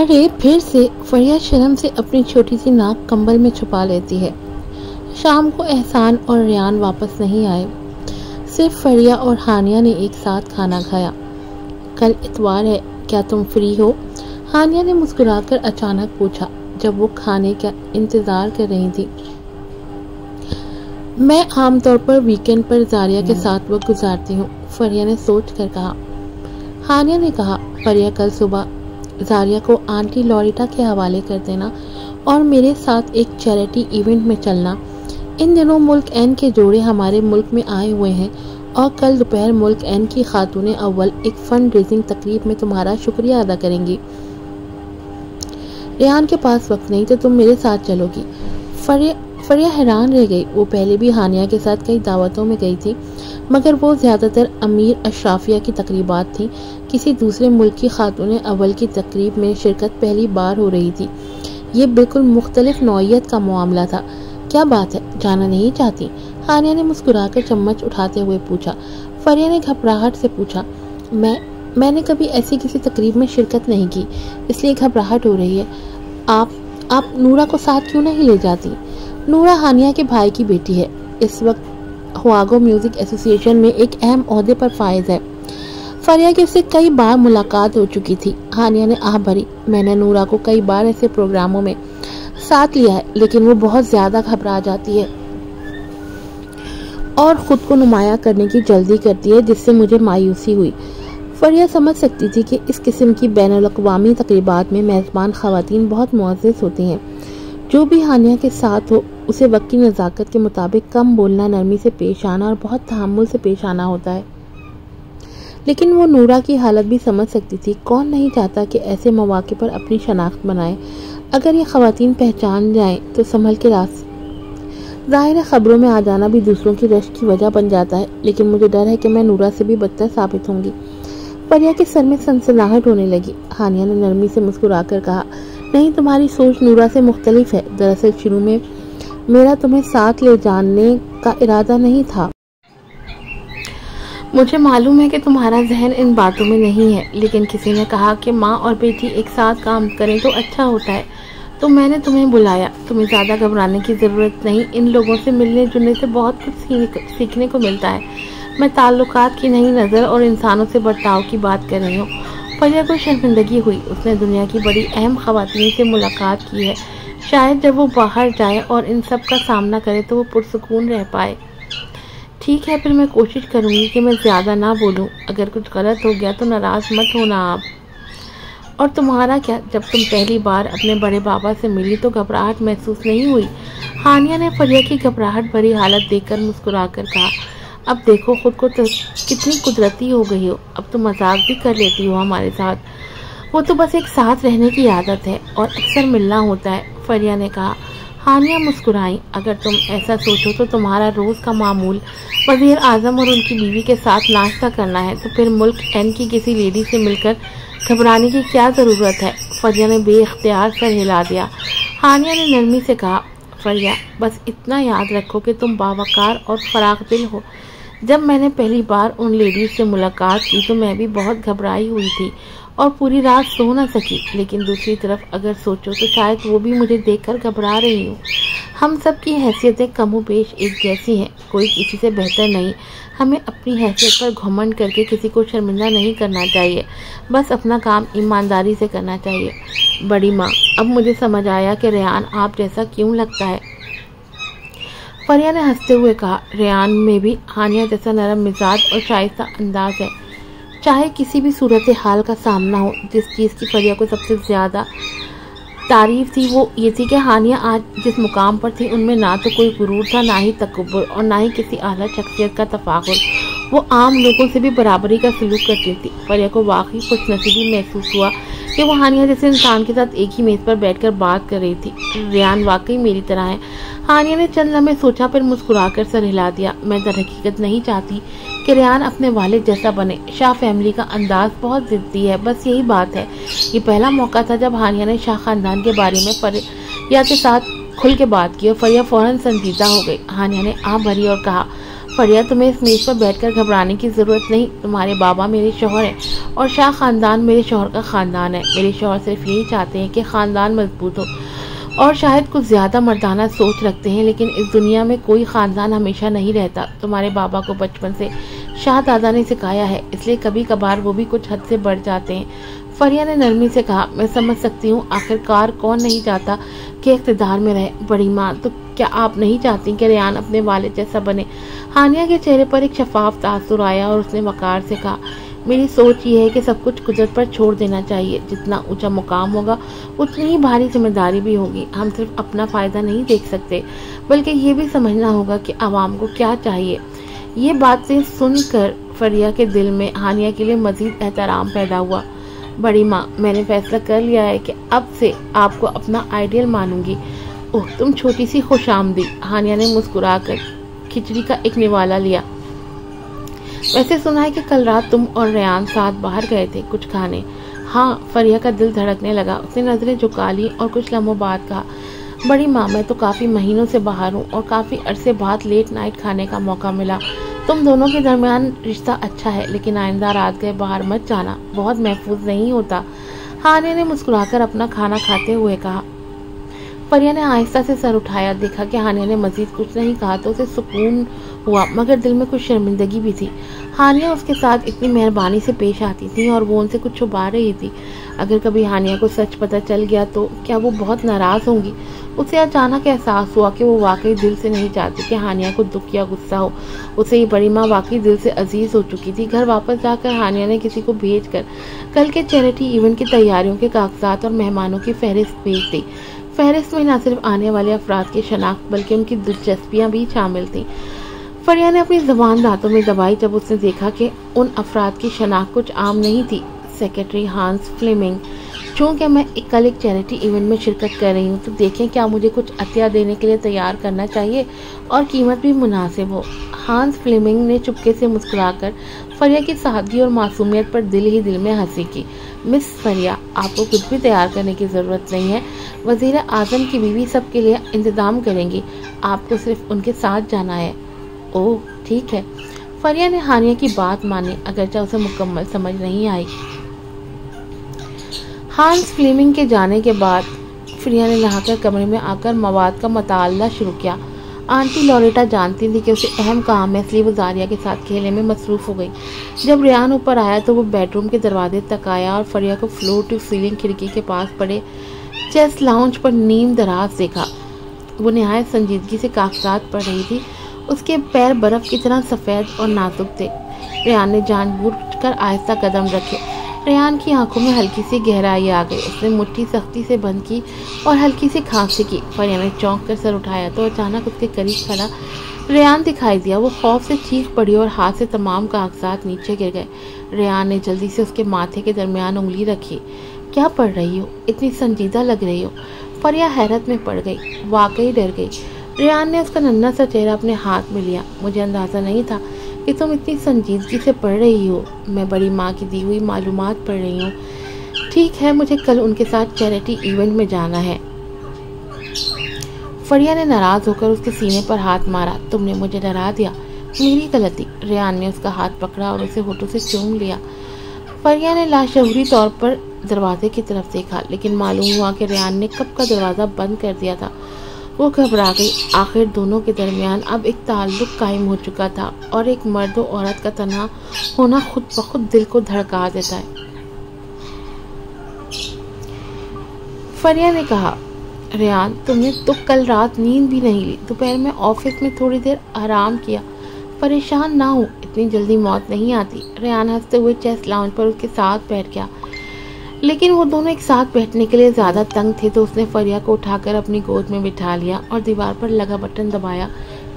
ارے پھر سے فریہ شرم سے اپنی چھوٹی سی ناک کمبل میں چھپا لیتی ہے۔ شام کو احسان اور ریان واپس نہیں آئے، صرف فریہ اور ہانیہ نے ایک ساتھ کھانا کھایا۔ کل اتوار ہے، کیا تم فری ہو؟ ہانیہ نے مسکرا کر اچانک پوچھا جب وہ کھانے کا انتظار کر رہی تھی۔ میں عام طور پر ویکینڈ پر زاریہ کے ساتھ وقت گزارتی ہوں، فریہ نے سوچ کر کہا۔ ہانیہ نے کہا، فریہ کل صبح زاریہ کو آنٹی لوریٹا کے حوالے کر دینا اور میرے ساتھ ایک چیریٹی ایونٹ میں چلنا۔ ان دنوں ملک این کے جوڑے ہمارے ملک میں آئے ہوئے ہیں اور کل دوپہر ملک این کی خاتون اول ایک فنڈ ریزنگ تقریب میں تمہارا شکریہ ادا کریں گی۔ ریان کے پاس وقت نہیں تو تم میرے ساتھ چلو گی؟ فریہ حیران رہ گئی۔ وہ پہلے بھی ہانیہ کے ساتھ کئی دعوتوں میں گئی تھی، مگر وہ زیادہ تر امیر اشرافیہ کی تقریبات تھیں۔ کسی دوسرے ملک کی خاتون اول کی تقریب میں شرکت پہلی بار ہو رہی تھی۔ یہ بالکل مختلف نوعیت کا معاملہ تھا۔ کیا بات ہے، جانا نہیں چاہتی؟ ہانیہ نے مسکرا کر چمچ اٹھاتے ہوئے پوچھا۔ فریہ نے گھبراہٹ سے پوچھا، میں نے کبھی ایسی کسی تقریب میں شرکت نہیں کی، اس لیے گھبراہٹ ہو رہی ہے۔ آپ نورا کو ساتھ کیوں نہیں لے جاتی؟ نورا ہانیہ کے بھائی کی بیٹی ہے، اس وقت ہواگو میوزک ایسوسی ایشن میں ایک اہم عہدے پر فائز ہے۔ فریہ کی اس سے کئی بار ملاقات ہو چکی تھی۔ ہانیہ نے آہ بھری، میں نے نورا کو کئی بار ایسے پروگراموں میں ساتھ لیا ہے، لیکن وہ بہت زیادہ گھبرا جاتی ہے اور خود کو نمایاں کرنے کی جلدی کرتی ہے، جس سے مجھے مایوسی ہوئی۔ فریہ سمجھ سکتی تھی کہ اس قسم کی بین الاقوامی تقریبات میں میزبان خواتین بہت معزز ہوتی ہیں۔ جو بھی ہانیہ کے ساتھ ہو، اسے وقت کی نزاکت کے مطابق کم بولنا، نرمی سے پیش آنا اور بہت تحمل سے پیش آنا ہوتا ہے۔ لیکن وہ نورا کی حالت بھی سمجھ سکتی تھی۔ کون نہیں چاہتا کہ ایسے مواقع پر اپنی شناخت بنائے؟ اگر یہ خواتین پہچان جائیں تو سنبھل کے راست۔ ظاہر ہے خبروں میں آ جانا بھی دوسروں کی رشک کی وجہ بن جاتا ہے، لیکن مجھے ڈر ہے کہ میں نورا سے بھی بدتر ثابت ہوں گی۔ فریہ کے سر میں سنسناہٹ ہونے لگی۔ ہانیہ نے نرمی سے مسکرا کر کہا، نہیں، تمہاری سوچ نورا سے مختلف ہے۔ دراصل شروع میں میرا تمہیں ساتھ لے جانے کا ارادہ نہیں تھا۔ مجھے معلوم ہے کہ تمہارا ذہن ان باتوں میں نہیں ہے، لیکن کسی نے کہا کہ ماں اور بیٹی ایک ساتھ کام کریں تو اچھا ہوتا ہے، تو میں نے تمہیں بلایا۔ تمہیں زیادہ گھبرانے کی ضرورت نہیں، ان لوگوں سے ملنے جلنے سے بہت کچھ سیکھنے کو ملتا ہے۔ میں تعلقات کی نئی نظر اور انسانوں سے برتاؤ کی بات کر رہی ہوں۔ فریہ کو شرمندگی ہوئی۔ اس نے دنیا کی بڑی اہم خواتین سے ملاقات کی ہے، شاید جب وہ باہر جائے اور ان سب کا سامنا کرے تو وہ پرسکون رہ پائے۔ ٹھیک ہے، پھر میں کوشش کروں گی کہ میں زیادہ نہ بولوں۔ اگر کچھ غلط ہو گیا تو ناراض مت ہونا آپ۔ اور تمہارا کیا، جب تم پہلی بار اپنے بڑے بابا سے ملی تو گھبراہٹ محسوس نہیں ہوئی؟ ہانیہ نے فریہ کی گھبراہٹ بھری حالت دیکھ کر مسکرا کر کہا، اب دیکھو خود کو کتنی قدرتی ہو گئی ہو، اب تو مذاق بھی کر لیتی ہو ہمارے ساتھ۔ وہ تو بس ایک ساتھ رہنے کی عادت ہے اور اکثر ملنا ہوتا ہے، فریہ نے کہا۔ ہانیہ مسکرائی، اگر تم ایسا سوچو تو تمہارا روز کا معمول وزیر اعظم اور ان کی بیوی کے ساتھ ناشتہ کرنا ہے، تو پھر ملک این کی کسی لیڈی سے مل کر گھبرانے کی کیا ضرورت ہے؟ فریہ نے بے اختیار سر ہلا دیا۔ ہانیہ نے نرمی سے کہا، فریہ بس اتنا یاد رکھو کہ تم باوقار اور فراخ دل ہو۔ جب میں نے پہلی بار ان لیڈیز سے ملاقات کی تو میں بھی بہت گھبرائی ہوئی تھی اور پوری رات سو نہ سکی، لیکن دوسری طرف اگر سوچو تو شاید وہ بھی مجھے دیکھ کر گھبرا رہی ہوں۔ ہم سب کی حیثیتیں کم و بیش ایک جیسی ہیں، کوئی کسی سے بہتر نہیں۔ ہمیں اپنی حیثیت پر گھمنڈ کر کے کسی کو شرمندہ نہیں کرنا چاہیے، بس اپنا کام ایمانداری سے کرنا چاہیے۔ بڑی ماں، اب مجھے سمجھ آیا کہ ریان آپ جیسا کیوں لگتا ہے۔ فریہ نے ہنستے ہوئے کہا، ریان میں بھی ہانیہ جیسا نرم مزاج اور شائستہ انداز ہے۔ چاہے کسی بھی صورتحال کا سامنا ہو، جس چیز کی فریہ کو سب سے زیادہ تعریف تھی وہ یہ تھی کہ ہانیہ آج جس مقام پر تھی ان میں نہ تو کوئی غرور تھا، نہ ہی تکبر اور نہ ہی کسی اعلیٰ شخصیت کا تفاخر۔ وہ عام لوگوں سے بھی برابری کا سلوک کرتی تھی۔ فریہ کو واقعی خوش نصیبی محسوس ہوا کہ وہ ہانیہ جیسے انسان کے ساتھ ایک ہی میز پر بیٹھ کر بات کر رہی تھی۔ ریان واقعی میری طرح ہے۔ ہانیہ نے چند لمحے سوچا، پھر مسکرا کر سر ہلا دیا۔ میں در حقیقت نہیں چاہتی کہ ریان اپنے والد جیسا بنے۔ شاہ فیملی کا انداز بہت ضدی ہے، بس یہی بات ہے۔ یہ پہلا موقع تھا جب ہانیہ نے شاہ خاندان کے بارے میں فریہ کے ساتھ کھل کے بات کی اور فریہ فوراً سنجیدہ ہو گئی۔ ہانیہ نے آہ بھری اور کہا، फरिया, तुम्हें इस मेज पर बैठकर घबराने की जरूरत नहीं। तुम्हारे बाबा मेरे शौहर हैं और शाह खानदान मेरे शौहर का खानदान है। मेरे शौहर सिर्फ यही चाहते हैं कि खानदान मजबूत हो और शायद कुछ ज्यादा मर्दाना सोच रखते हैं, लेकिन इस दुनिया में कोई खानदान हमेशा नहीं रहता। तुम्हारे बाबा को बचपन से शाह दादा ने सिखाया है, इसलिए कभी कभार वो भी कुछ हद से बढ़ जाते हैं। फरिया ने नरमी से कहा, मैं समझ सकती हूँ, आखिरकार कौन नहीं चाहता कि इख्तिदार में रहे। बड़ी माँ, तो क्या आप नहीं चाहती कि रेयान अपने वालिद जैसा बने? हानिया के चेहरे पर एक शफाफ तासुर आया और उसने वकार से कहा, मेरी सोच ये है कि सब कुछ कुदरत पर छोड़ देना चाहिए। जितना ऊंचा मुकाम होगा उतनी ही भारी जिम्मेदारी भी होगी। हम सिर्फ अपना फायदा नहीं देख सकते, बल्कि ये भी समझना होगा कि आवाम को क्या चाहिए। ये बातें सुनकर फरिया के दिल में हानिया के लिए मजीद एहतराम पैदा हुआ। बड़ी माँ, मैंने फैसला कर लिया है कि अब से आपको अपना आइडियल मानूंगी। ओह, तुम छोटी सी खुशामदी। हानिया ने मुस्कुराकर खिचड़ी का एक निवाला लिया। वैसे सुना है कि कल रात तुम और रेयान साथ बाहर गए थे कुछ खाने। हाँ, फरिया का दिल धड़कने लगा। उसने नजरें झुका ली और कुछ लम्हों बाद कहा, बड़ी माँ, मैं तो काफी महीनों से बाहर हूँ और काफी अरसे बाद लेट नाइट खाने का मौका मिला। तुम दोनों के दरमियान रिश्ता अच्छा है, लेकिन आइंदा रात गए बाहर मत जाना, बहुत महफूज नहीं होता। हानिया ने मुस्कुराकर अपना खाना खाते हुए कहा। फरिया ने आहिस्ता से सर उठाया। देखा कि हानिया ने मजीद कुछ नहीं कहा तो उसे सुकून हुआ, मगर दिल में कुछ शर्मिंदगी भी थी। हानिया उसके साथ इतनी मेहरबानी से पेश आती थी और वो उनसे कुछ छुपा रही थी। अगर कभी हानिया को सच पता चल गया तो क्या वो बहुत नाराज होंगी? उसे अचानक एहसास हुआ कि वो वाकई दिल से नहीं चाहती कि हानिया को दुख या गुस्सा हो। उसे ये बड़ी माँ वाकई दिल से अजीज हो चुकी थी। घर वापस जाकर हानिया ने किसी को भेजकर कल के चैरिटी इवेंट की तैयारियों के कागजात और मेहमानों की फहरिस्त भेज दी। फहरिस्त में न सिर्फ आने वाले अफराद की शनाख्त बल्कि उनकी दिलचस्पियां भी शामिल थीं। फरिया ने अपनी जबान दांतों में दबाई जब उसने देखा कि उन अफराद की शनाख्त कुछ आम नहीं थी। सेक्रेटरी हांस फ्लेमिंग, चूँकि मैं कल एक चैरिटी इवेंट में शिरकत कर रही हूँ तो देखें क्या मुझे कुछ अतिया देने के लिए तैयार करना चाहिए और कीमत भी मुनासिब हो। हांस फ्लेमिंग ने चुपके से मुस्कुराकर फरिया की सादगी और मासूमियत पर दिल ही दिल में हंसी की। मिस फरिया, आपको कुछ भी तैयार करने की ज़रूरत नहीं है। वज़ीर आज़म की बीवी सबके लिए इंतज़ाम करेंगी, आपको सिर्फ उनके साथ जाना है। ओह ठीक है। फरिया ने हानिया की बात मानी, अगरचे उसे मुकम्मल समझ नहीं आई। हांस फ्लेमिंग के जाने के बाद फरिया ने नहाकर कमरे में आकर मवाद का मताला शुरू किया। आंटी लॉरेटा जानती थी कि उसे अहम काम है, इसलिए वो जारिया के साथ खेलने में मसरूफ हो गई। जब रेयान ऊपर आया तो वो बेडरूम के दरवाजे तक आया और फरिया को फ्लोर टू सीलिंग खिड़की के पास पड़े चेस लाउंज पर नीम दराज देखा। वो निहायत संजीदगी से कागजात पढ़ रही थी। उसके पैर बर्फ की तरह सफ़ेद और नाजुक थे। रेयान ने जानबूझकर आहिस्ता कदम रखे। रेयान की आंखों में हल्की सी गहराई आ गई। उसने मुट्ठी सख्ती से बंद की और हल्की सी खांसी की। फरिया ने चौंक कर सर उठाया तो अचानक उसके करीब खड़ा रेयान दिखाई दिया। वो खौफ से चीख पड़ी और हाथ से तमाम कागजात नीचे गिर गए। रेयान ने जल्दी से उसके माथे के दरमियान उंगली रखी। क्या पढ़ रही हो? इतनी संजीदा लग रही हो। फरिया हैरत में पड़ गई, वाकई डर गई। रेयान ने उसका नन्हा सा चेहरा अपने हाथ में लिया। मुझे अंदाज़ा नहीं था कि तुम इतनी संजीदगी से पढ़ रही हो। मैं बड़ी माँ की दी हुई मालूमात पढ़ रही हूँ। ठीक है, मुझे कल उनके साथ चैरिटी इवेंट में जाना है। फरिया ने नाराज होकर उसके सीने पर हाथ मारा। तुमने मुझे डरा दिया, मेरी गलती। रेयान ने उसका हाथ पकड़ा और उसे होठों से चूम लिया। फरिया ने लाशऊरी तौर पर दरवाजे की तरफ देखा, लेकिन मालूम हुआ कि रेयान ने कब का दरवाज़ा बंद कर दिया था। वो घबरा गई। आखिर दोनों के दरमियान अब एक ताल्लुक कायम हो चुका था और एक मर्द और औरत का तन्हा होना खुद ब खुद दिल को धड़का देता है। फरिया ने कहा, रेयान, तुमने तो कल रात नींद भी नहीं ली। दोपहर में ऑफिस में थोड़ी देर आराम किया। परेशान ना हो, इतनी जल्दी मौत नहीं आती। रेयान हंसते हुए चेस लाउंज पर उसके साथ बैठ गया, लेकिन वो दोनों एक साथ बैठने के लिए ज़्यादा तंग थे तो उसने फरिया को उठाकर अपनी गोद में बिठा लिया और दीवार पर लगा बटन दबाया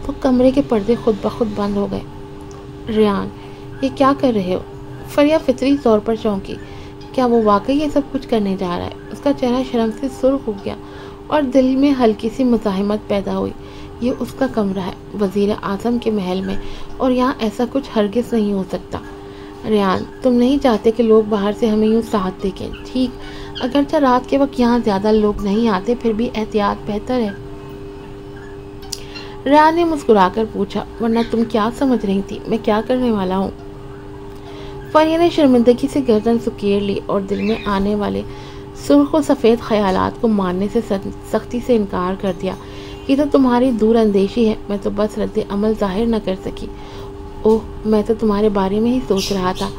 तो कमरे के पर्दे खुद ब खुद बंद हो गए। रेयान, ये क्या कर रहे हो? फरिया फितरी तौर पर चौंकी। क्या वो वाकई ये सब कुछ करने जा रहा है? उसका चेहरा शर्म से सुर्ख हो गया और दिल में हल्की सी मुज़ाहिमत पैदा हुई। ये उसका कमरा है, वज़ीर आज़म के महल में, और यहाँ ऐसा कुछ हरगिज़ नहीं हो सकता। रेयान, तुम नहीं चाहते कि लोग बाहर से हमें यूँ साथ देखें, ठीक? अगरचे रात के वक्त यहाँ ज़्यादा लोग नहीं आते, फिर भी एहतियात बेहतर है। रेहान ने मुस्कुराकर पूछा, वरना तुम क्या समझ रही थी मैं क्या करने वाला हूँ? फरिया ने शर्मिंदगी से गर्दन सुकेर ली और दिल में आने वाले सुर्ख और सफ़ेद ख्यालात को मानने से सख्ती से इनकार कर दिया। ये तो तुम्हारी दूर अंदेशी है, मैं तो बस रद्द अमल जाहिर न कर सकी। ओह, मैं तो तुम्हारे बारे में ही सोच रहा था।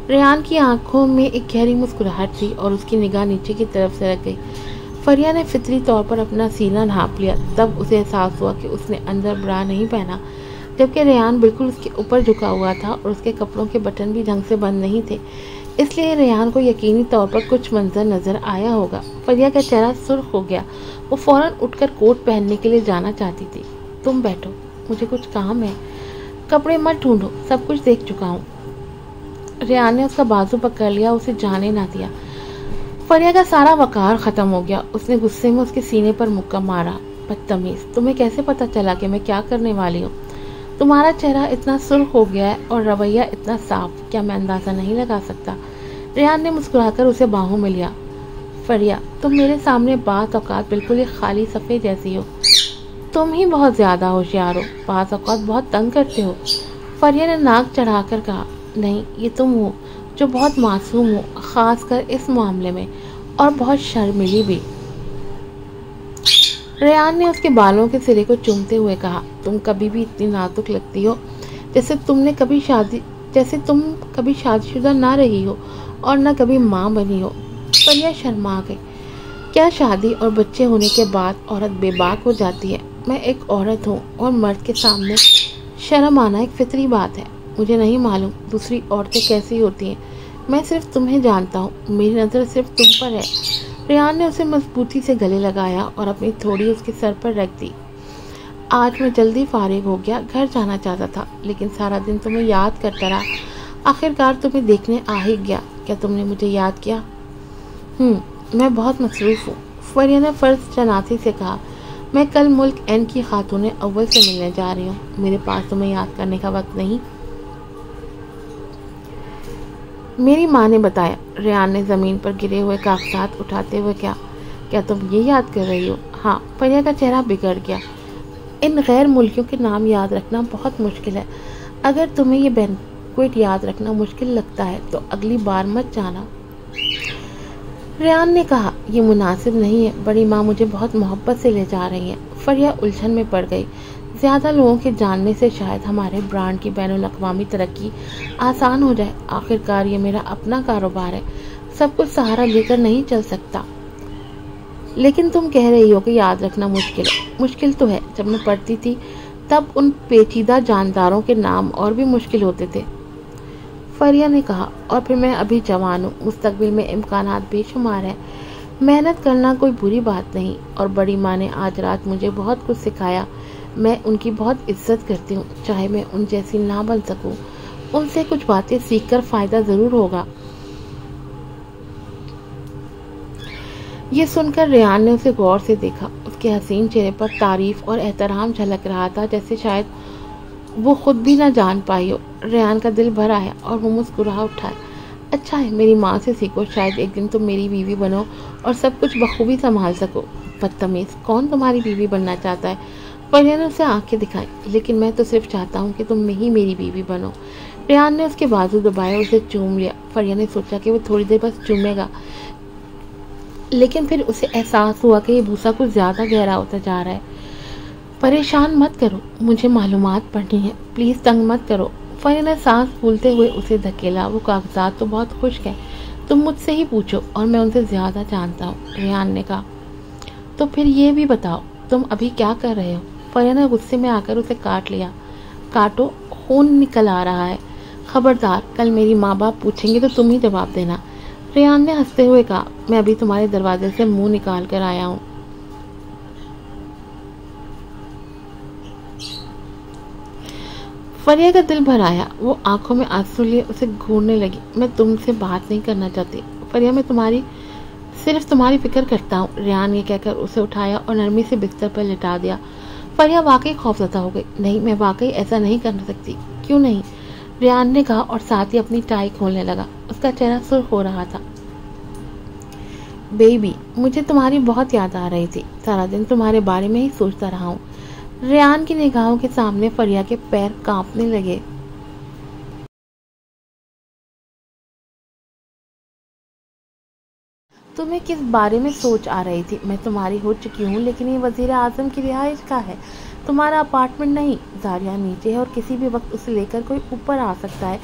रेहान की आंखों में एक गहरी मुस्कुराहट थी और उसकी निगाह नीचे की तरफ सरक गई। फरिया ने फितरी तौर पर अपना सीना ढांप लिया। तब उसे एहसास हुआ कि उसने अंदर ब्रा नहीं पहना, जबकि रेहान बिल्कुल उसके ऊपर झुका हुआ था और उसके कपड़ों के बटन भी ढंग से बंद नहीं थे। इसलिए रेहान को यकीनी तौर पर कुछ मंजर नजर आया होगा। फरिया का चेहरा सुर्ख हो गया। वो फौरन उठकर कोट पहनने के लिए जाना चाहती थी। तुम बैठो, मुझे कुछ काम है। कपड़े मत ढूंढो, सब कुछ देख चुका हूँ। रेहान ने उसका बाजू पकड़ लिया, उसे जाने ना दिया। फरिया का सारा वकार खत्म हो गया। उसने गुस्से में उसके सीने पर मुक्का मारा। बदतमीज, तुम्हें कैसे पता चला कि मैं क्या करने वाली हूँ? तुम्हारा चेहरा इतना सुर्ख हो गया है और रवैया इतना साफ, क्या मैं अंदाजा नहीं लगा सकता? रेहान ने मुस्कुराकर उसे बाहों में लिया। फरिया, तुम मेरे सामने बात औकात बिल्कुल एक खाली सफ़े जैसी हो। तुम ही बहुत ज्यादा होशियार हो, बात औकात बहुत तंग करते हो। फरिया ने नाक चढ़ाकर कहा, नहीं, ये तुम हो जो बहुत मासूम हो, खासकर इस मामले में, और बहुत शर्मिली भी। रेहान ने उसके बालों के सिरे को चूमते हुए कहा, तुम कभी भी इतनी नाजुक लगती हो जैसे तुम कभी शादीशुदा ना रही हो और न कभी माँ बनी हो। फरिया शर्मा गई। क्या शादी और बच्चे होने के बाद औरत बेबाक हो जाती है? मैं एक औरत हूँ और मर्द के सामने शर्म आना एक फितरी बात है। मुझे नहीं मालूम दूसरी औरतें कैसी होती हैं, मैं सिर्फ तुम्हें जानता हूँ। मेरी नज़र सिर्फ तुम पर है। रेहान ने उसे मजबूती से गले लगाया और अपनी थोड़ी उसके सर पर रख दी। आज मैं जल्दी फारिग हो गया, घर जाना चाहता था, लेकिन सारा दिन तुम्हें याद करता रहा। आखिरकार तुम्हें देखने आ ही गया। क्या तुमने मुझे याद किया? मैं बहुत मसरूफ़ हूँ। फरिया ने फर्ज शनासी से कहा, मैं कल मुल्क एन की खातून अव्वल से मिलने जा रही हूँ। मेरे पास तुम्हें याद करने का वक्त नहीं। मेरी माँ ने बताया। रेहान ने ज़मीन पर गिरे हुए कागजात उठाते हुए क्या तुम ये याद कर रही हो? हाँ। फरिया का चेहरा बिगड़ गया। इन गैर मुल्कियों के नाम याद रखना बहुत मुश्किल है। अगर तुम्हें ये बैंक्वेट याद रखना मुश्किल लगता है तो अगली बार मत जाना। रेहान ने कहा, यह मुनासिब नहीं है। बड़ी माँ मुझे बहुत मोहब्बत से ले जा रही हैं। फरिया उलझन में पड़ गई। ज़्यादा लोगों के जानने से शायद हमारे ब्रांड की बैनुल-अक़वामी तरक्की आसान हो जाए। आखिरकार ये मेरा अपना कारोबार है, सब कुछ सहारा लेकर नहीं चल सकता। लेकिन तुम कह रही हो कि याद रखना मुश्किल है। मुश्किल तो है। जब मैं पढ़ती थी तब उन पेचीदा जानदारों के नाम और भी मुश्किल होते थे। फरिया ने कहा, और फिर मैं अभी जवान हूँ, मुस्तकबिल में इम्कानात बेशुमार हैं। मेहनत करना कोई बुरी बात नहीं। और बड़ी माँ ने आज रात मुझे बहुत कुछ सिखाया। मैं उनकी बहुत इज्जत करती हूँ, चाहे मैं उन जैसी ना बन सकूँ। उनसे कुछ बातें सीखकर फ़ायदा ज़रूर होगा। ये सुनकर रेहान ने उसे गौर से देखा। उसके हसीन चेहरे पर तारीफ और एहतराम झलक रहा था, जैसे शायद वो खुद भी ना जान पाई हो। रेहान का दिल भर आया और वो मुस्कुरा उठा। अच्छा है, मेरी माँ से सीखो, शायद एक दिन तुम मेरी बीवी बनो और सब कुछ बखूबी संभाल सको। बदतमीज, कौन तुम्हारी बीवी बनना चाहता है? फरिया ने उसे आंखें दिखाई। लेकिन मैं तो सिर्फ चाहता हूँ कि तुम ही मेरी बीवी बनो। रेहान ने उसके बाजू दबाए और उसे चूम लिया। फरिया ने सोचा कि वो थोड़ी देर बस चूमेगा, लेकिन फिर उसे एहसास हुआ कि ये बूसा कुछ ज़्यादा गहरा होता जा रहा है। परेशान मत करो, मुझे मालूमात पढ़नी है, प्लीज़ तंग मत करो। फरिया ने सांस फूलते हुए उसे धकेला। वो कागजात तो बहुत खुश्क है, तुम मुझसे ही पूछो और मैं उनसे ज़्यादा जानता हूँ। रेहान ने कहा, तो फिर ये भी बताओ तुम अभी क्या कर रहे हो? फरिया ने गुस्से में आकर उसे काट लिया। काटो, खून निकल आ रहा है। खबरदार, कल मेरी माँ बाप पूछेंगे तो तुम ही जवाब देना। रेहान ने हंसते हुए कहा, मैं अभी तुम्हारे दरवाजे से मुंह निकाल कर आया हूँ। फरिया का दिल भर आया। वो आंखों में आंसू लिए उसे घूरने लगी। मैं तुमसे बात नहीं करना चाहती फरिया, मैं सिर्फ तुम्हारी फिक्र करता हूँ। रेहान ये कहकर उसे उठाया और नरमी से बिस्तर पर लिटा दिया। फरिया वाकई खौफजदा हो गई। नहीं, मैं वाकई ऐसा नहीं कर सकती। क्यों नहीं? रेहान ने कहा और साथ ही अपनी टाई खोलने लगा। उसका चेहरा सुर्ख हो रहा था। बेबी, मुझे तुम्हारी बहुत याद आ रही थी। सारा दिन तुम्हारे बारे में ही सोचता रहा हूँ। ریان کی نگاہوں کے سامنے فریہ کے پیر کانپنے لگے۔ تمہیں کس بارے میں سوچ آ رہی تھی؟ میں تمہاری ہو چکی ہوں، لیکن یہ وزیر اعظم کی رہائش کا ہے، تمہارا اپارٹمنٹ نہیں۔ زاریہ نیچے ہے اور کسی بھی وقت اسے لے کر کوئی اوپر آ سکتا ہے،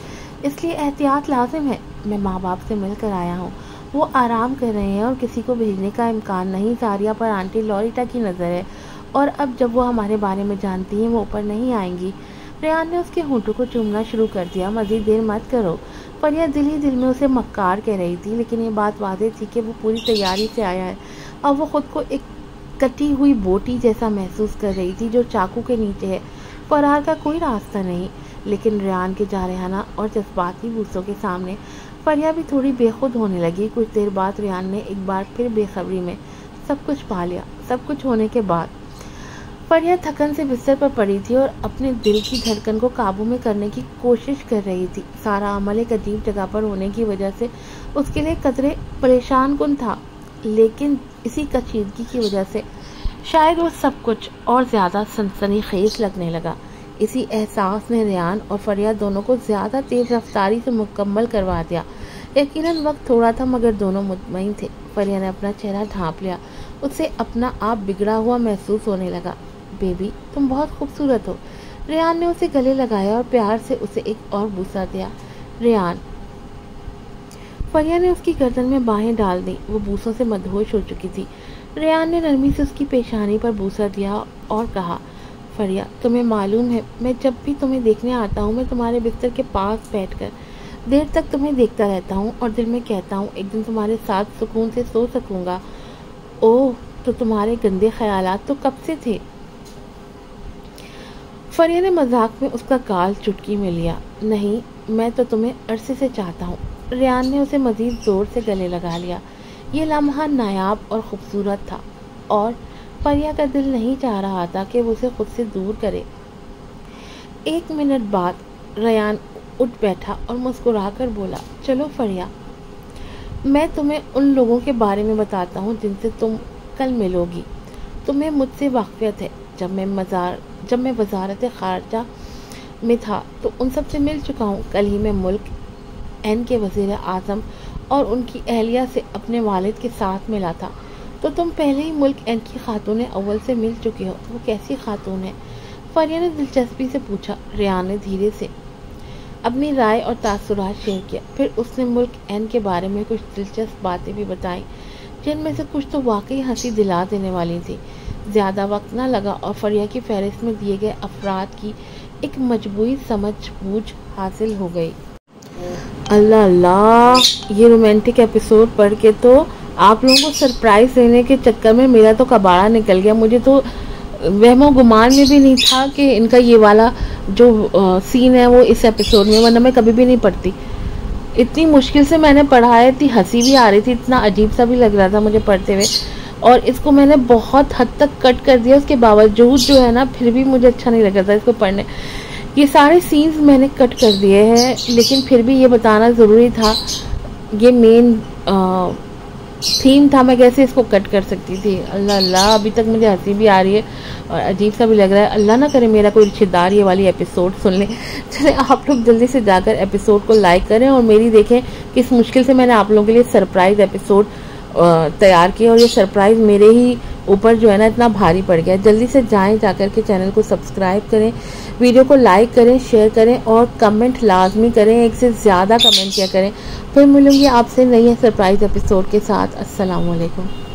اس لیے احتیاط لازم ہے۔ میں ماں باپ سے مل کر آیا ہوں، وہ آرام کر رہے ہیں اور کسی کو بھیجنے کا امکان نہیں۔ زاریہ پر آنٹی لوریٹا کی نظر ہے اور اب جب وہ ہمارے بارے میں جانتی ہیں وہ اوپر نہیں آئیں گی۔ ریان نے اس کے ہونٹوں کو چومنا شروع کر دیا۔ مزید دیر مت کرو۔ فریہ دل ہی دل میں اسے مکار کہہ رہی تھی، لیکن یہ بات واضح تھی کہ وہ پوری تیاری سے آیا ہے اور وہ خود کو ایک کٹی ہوئی بوٹی جیسا محسوس کر رہی تھی جو چاقو کے نیچے ہے۔ فرار کا کوئی راستہ نہیں، لیکن ریان کے جارحانہ اور جذباتی بوسوں کے سامنے فریہ بھی تھوڑی بے خود ہونے لگی۔ کچھ دیر بعد ریان نے ایک بار پھر بے خبری میں سب کچھ پا لیا۔ سب کچھ ہونے کے بعد فریہ تھکن سے بستر پر پڑی تھی اور اپنے دل کی دھڑکن کو قابو میں کرنے کی کوشش کر رہی تھی۔ سارا عمل ایک عجیب جگہ پر ہونے کی وجہ سے اس کے لیے قدرے پریشان کن تھا، لیکن اسی کشیدگی کی وجہ سے شاید وہ سب کچھ اور زیادہ سنسنی خیز لگنے لگا۔ اسی احساس نے ریان اور فریہ دونوں کو زیادہ تیز رفتاری سے مکمل کروا دیا۔ یقیناً وقت تھوڑا تھا مگر دونوں مطمئن تھے۔ فریہ نے اپنا چہرہ ڈھانپ لیا، اسے اپنا آپ بگڑا ہوا محسوس ہونے لگا۔ بیبی تم بہت خوبصورت ہو۔ ریان نے اسے گلے لگایا اور پیار سے اسے ایک اور بوسہ دیا۔ ریان، فریہ نے اس کی گردن میں باہیں ڈال دی، وہ بوسوں سے مدہوش ہو چکی تھی۔ ریان نے نرمی سے اس کی پیشانی پر بوسہ دیا اور کہا، فریہ تمہیں معلوم ہے میں جب بھی تمہیں دیکھنے آتا ہوں میں تمہارے بستر کے پاس بیٹھ کر دیر تک تمہیں دیکھتا رہتا ہوں اور دل میں کہتا ہوں ایک دن تمہارے ساتھ سکون سے سو سکوں گا۔ اوہ تو تمہارے گندے خیالات تو کب سے تھے؟ فریہ نے مذاق میں اس کا گال چٹکی میں لیا۔ نہیں، میں تو تمہیں عرصے سے چاہتا ہوں۔ ریان نے اسے مزید زور سے گلے لگا لیا۔ یہ لمحہ نایاب اور خوبصورت تھا اور فریہ کا دل نہیں چاہ رہا تھا کہ وہ اسے خود سے دور کرے۔ ایک منٹ بعد ریان اٹھ بیٹھا اور مسکرا کر بولا، چلو فریہ، میں تمہیں ان لوگوں کے بارے میں بتاتا ہوں جن سے تم کل ملو گی۔ تمہیں مجھ سے واقفیت ہے، جب میں وزارت خارجہ میں تھا تو ان سب سے مل چکا ہوں۔ کل ہی میں ملک این کے وزیر اعظم اور ان کی اہلیہ سے اپنے والد کے ساتھ ملا تھا، تو تم پہلے ہی ملک این کی خاتون اول سے مل چکے ہو۔ وہ کیسی خاتون ہے؟ فریہ نے دلچسپی سے پوچھا۔ ریان نے دھیرے سے اپنی رائے اور تاثرات شیئر کیا، پھر اس نے ملک این کے بارے میں کچھ دلچسپ باتیں بھی بتائیں جن میں سے کچھ تو واقعی ہنسی دلا دینے والی تھی۔ زیادہ وقت نہ لگا اور فریہ کی فہرست میں دیے گئے افراد کی ایک مجموعی سمجھ بوجھ حاصل ہو گئی۔ اللہ اللہ، یہ رومانٹک ایپیسوڈ پڑھ کے تو آپ لوگوں کو سرپرائز دینے کے چکر میں میرا تو کباڑا نکل گیا۔ مجھے تو وہم و گمان میں بھی نہیں تھا کہ ان کا یہ والا جو سین ہے وہ اس ایپیسوڈ میں، ورنہ میں کبھی بھی نہیں پڑھتی۔ اتنی مشکل سے میں نے پڑھا ہے، اتنی ہنسی بھی آ رہی تھی، اتنا عجیب سا بھی لگ رہا تھا مجھے پڑھتے ہوئے، اور اس کو میں نے بہت حد تک کٹ کر دیا۔ اس کے باوجود جو ہے نا پھر بھی مجھے اچھا نہیں لگ رہا تھا اس کو پڑھنے۔ یہ سارے سینز میں نے کٹ کر دیے ہیں، لیکن پھر بھی یہ بتانا ضروری تھا، یہ مین تھیم تھا، میں کیسے اس کو کٹ کر سکتی تھی۔ اللہ اللہ، ابھی تک مجھے ہنسی بھی آ رہی ہے اور عجیب سا بھی لگ رہا ہے۔ اللہ نہ کرے میرا کوئی رشتہ دار یہ والی ایپیسوڈ سن لیں۔ چلے آپ لوگ جلدی سے جا کر ایپیسوڈ کو لائک کریں اور میری دیکھیں کس مشکل سے میں نے آپ لوگوں کے لیے سرپرائز ایپیسوڈ تیار کیا، اور یہ سرپرائز میرے ہی اوپر جو ہے نا اتنا بھاری پڑ گیا۔ جلدی سے جائیں، جا کر کے چینل کو سبسکرائب کریں، ویڈیو کو لائک کریں، شیئر کریں اور کمنٹ لازمی کریں، ایک سے زیادہ کمنٹ کیا کریں۔ پھر ملوں گی آپ سے نئی سرپرائز ایپیسوڈ کے ساتھ۔ السلام علیکم۔